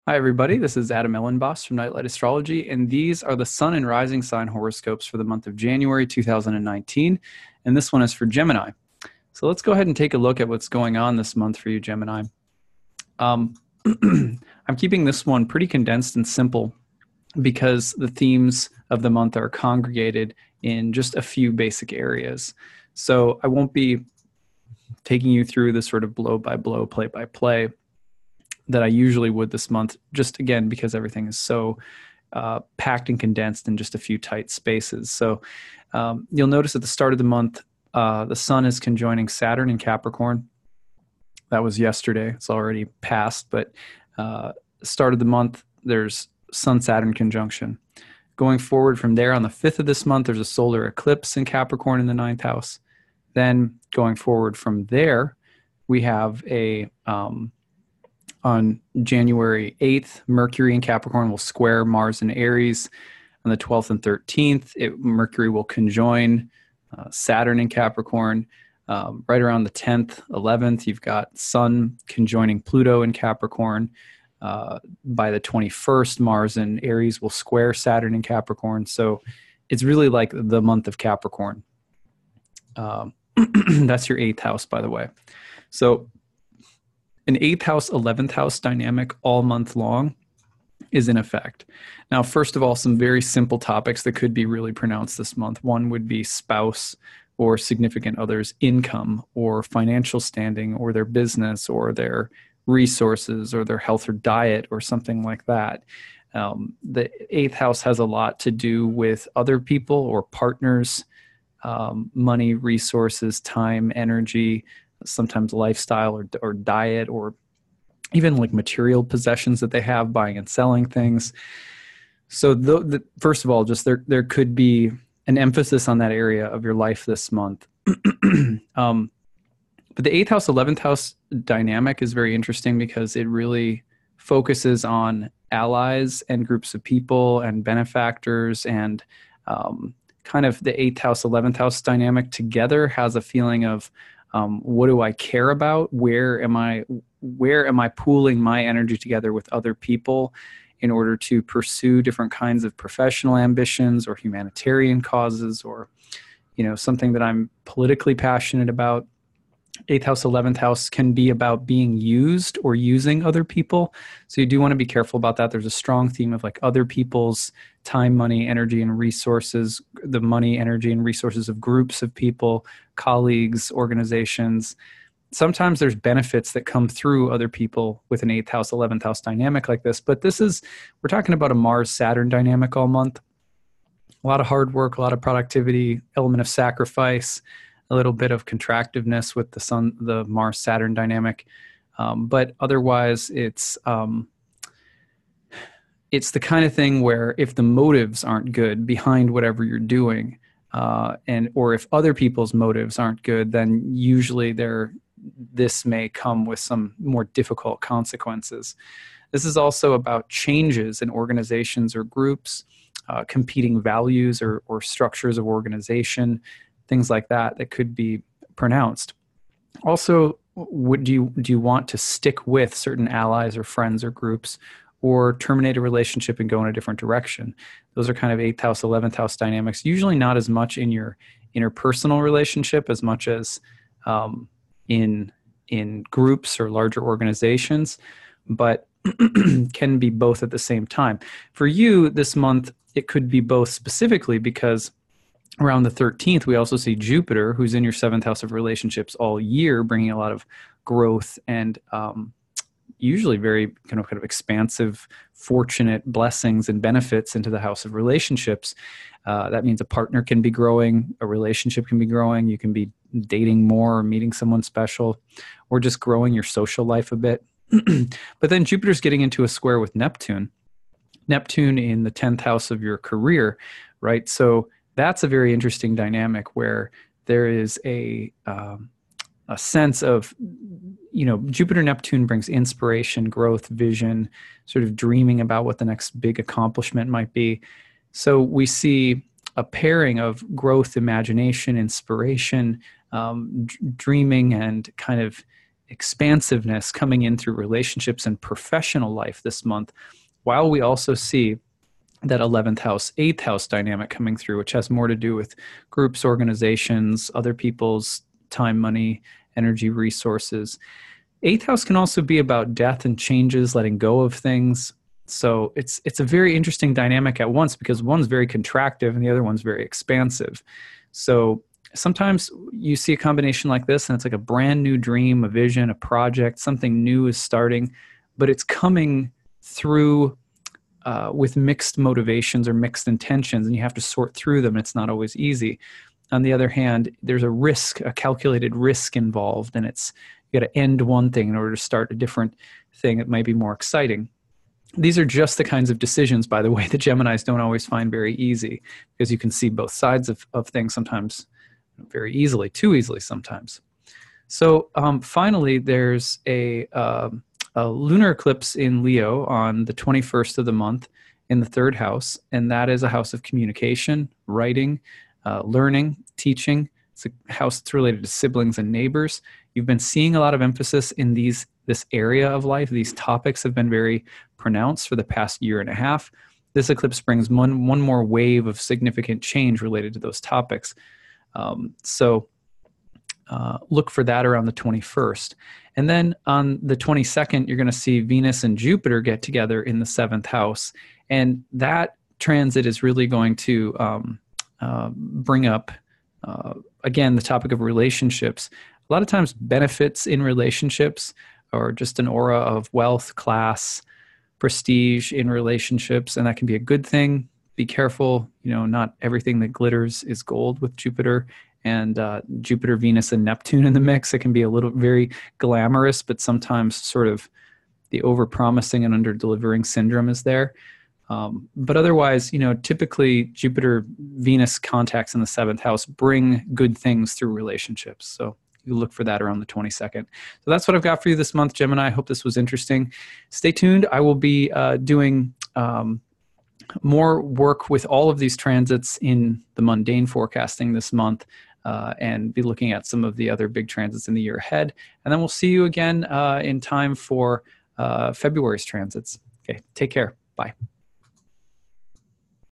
Hi, everybody. This is Adam Elenbaas from Nightlight Astrology, and these are the Sun and Rising sign horoscopes for the month of January 2019, and this one is for Gemini. So let's go ahead and take a look at what's going on this month for you, Gemini. I'm keeping this one pretty condensed and simple because the themes of the month are congregated in just a few basic areas. So I won't be taking you through the sort of blow-by-blow, play-by-play that I usually would this month, just again, because everything is so packed and condensed in just a few tight spaces. So you'll notice at the start of the month, the sun is conjoining Saturn in Capricorn. That was yesterday. It's already passed, but start of the month, there's Sun-Saturn conjunction. Going forward from there, on the 5th of this month, there's a solar eclipse in Capricorn in the 9th house. Then going forward from there, we have on January 8th, Mercury in Capricorn will square Mars in Aries. On the 12th and 13th, Mercury will conjoin Saturn in Capricorn. Right around the 10th, 11th, you've got Sun conjoining Pluto in Capricorn. By the 21st, Mars in Aries will square Saturn in Capricorn. So it's really like the month of Capricorn. That's your 8th house, by the way. So an 8th house, 11th house dynamic all month long is in effect. Now, first of all, some very simple topics that could be really pronounced this month. One would be spouse or significant other's income or financial standing or their business or their resources or their health or diet or something like that. The 8th house has a lot to do with other people or partners, money, resources, time, energy, sometimes lifestyle or diet, or even like material possessions that they have, buying and selling things. So first of all, just there could be an emphasis on that area of your life this month. But the 8th house, 11th house dynamic is very interesting because it really focuses on allies and groups of people and benefactors, and kind of the 8th house, 11th house dynamic together has a feeling of what do I care about? Where am I pooling my energy together with other people in order to pursue different kinds of professional ambitions or humanitarian causes, or, something that I'm politically passionate about? 8th house, 11th house can be about being used or using other people. So you do want to be careful about that. There's a strong theme of like other people's time, money, energy, and resources, the money, energy, and resources of groups of people, colleagues, organizations. Sometimes there's benefits that come through other people with an 8th house, 11th house dynamic like this. But we're talking about a Mars-Saturn dynamic all month. A lot of hard work, a lot of productivity, element of sacrifice, a little bit of contractiveness with the Mars-Saturn dynamic. But otherwise, it's the kind of thing where if the motives aren't good behind whatever you're doing, or if other people's motives aren't good, then usually this may come with some more difficult consequences. This is also about changes in organizations or groups, competing values or structures of organization, things like that could be pronounced. Also, do you want to stick with certain allies or friends or groups, or terminate a relationship and go in a different direction? Those are kind of 8th house, 11th house dynamics, usually not as much in your interpersonal relationship as much as in groups or larger organizations, but can be both at the same time. For you this month, it could be both, specifically because around the 13th, we also see Jupiter, who's in your 7th house of relationships all year, bringing a lot of growth and usually very kind of expansive, fortunate blessings and benefits into the house of relationships. That means a partner can be growing, a relationship can be growing, you can be dating more or meeting someone special, or just growing your social life a bit. But then Jupiter's getting into a square with Neptune in the 10th house of your career, right? So that's a very interesting dynamic where there is a sense of, Jupiter Neptune brings inspiration, growth, vision, sort of dreaming about what the next big accomplishment might be. So we see a pairing of growth, imagination, inspiration, dreaming, and kind of expansiveness coming in through relationships and professional life this month, while we also see that 11th house, 8th house dynamic coming through, which has more to do with groups, organizations, other people's time, money, energy, resources. 8th house can also be about death and changes, letting go of things. So it's a very interesting dynamic at once, because one's very contractive and the other one's very expansive. So sometimes you see a combination like this and it's like a brand new dream, a vision, a project, something new is starting, but it's coming through with mixed motivations or mixed intentions, and you have to sort through them. It's not always easy. On the other hand, there's a risk, a calculated risk involved, and you got to end one thing in order to start a different thing that might be more exciting. These are just the kinds of decisions, by the way, that Geminis don't always find very easy, because you can see both sides of things sometimes very easily, too easily sometimes. So finally, there's a lunar eclipse in Leo on the 21st of the month in the 3rd house, and that is a house of communication, writing, learning, teaching. It's a house that's related to siblings and neighbors. You've been seeing a lot of emphasis in this area of life. These topics have been very pronounced for the past year and a half. This eclipse brings one more wave of significant change related to those topics. So look for that around the 21st. And then on the 22nd, you're going to see Venus and Jupiter get together in the 7th house. And that transit is really going to bring up, again, the topic of relationships. A lot of times benefits in relationships, or just an aura of wealth, class, prestige in relationships. And that can be a good thing. Be careful, not everything that glitters is gold with Jupiter. And Jupiter, Venus, and Neptune in the mix. It can be a little very glamorous, but sometimes sort of the over-promising and under-delivering syndrome is there. But otherwise, typically Jupiter, Venus contacts in the 7th house bring good things through relationships. So you look for that around the 22nd. So that's what I've got for you this month, Gemini. I hope this was interesting. Stay tuned. I will be doing more work with all of these transits in the mundane forecasting this month. And be looking at some of the other big transits in the year ahead. And then we'll see you again in time for February's transits. Okay, take care. Bye.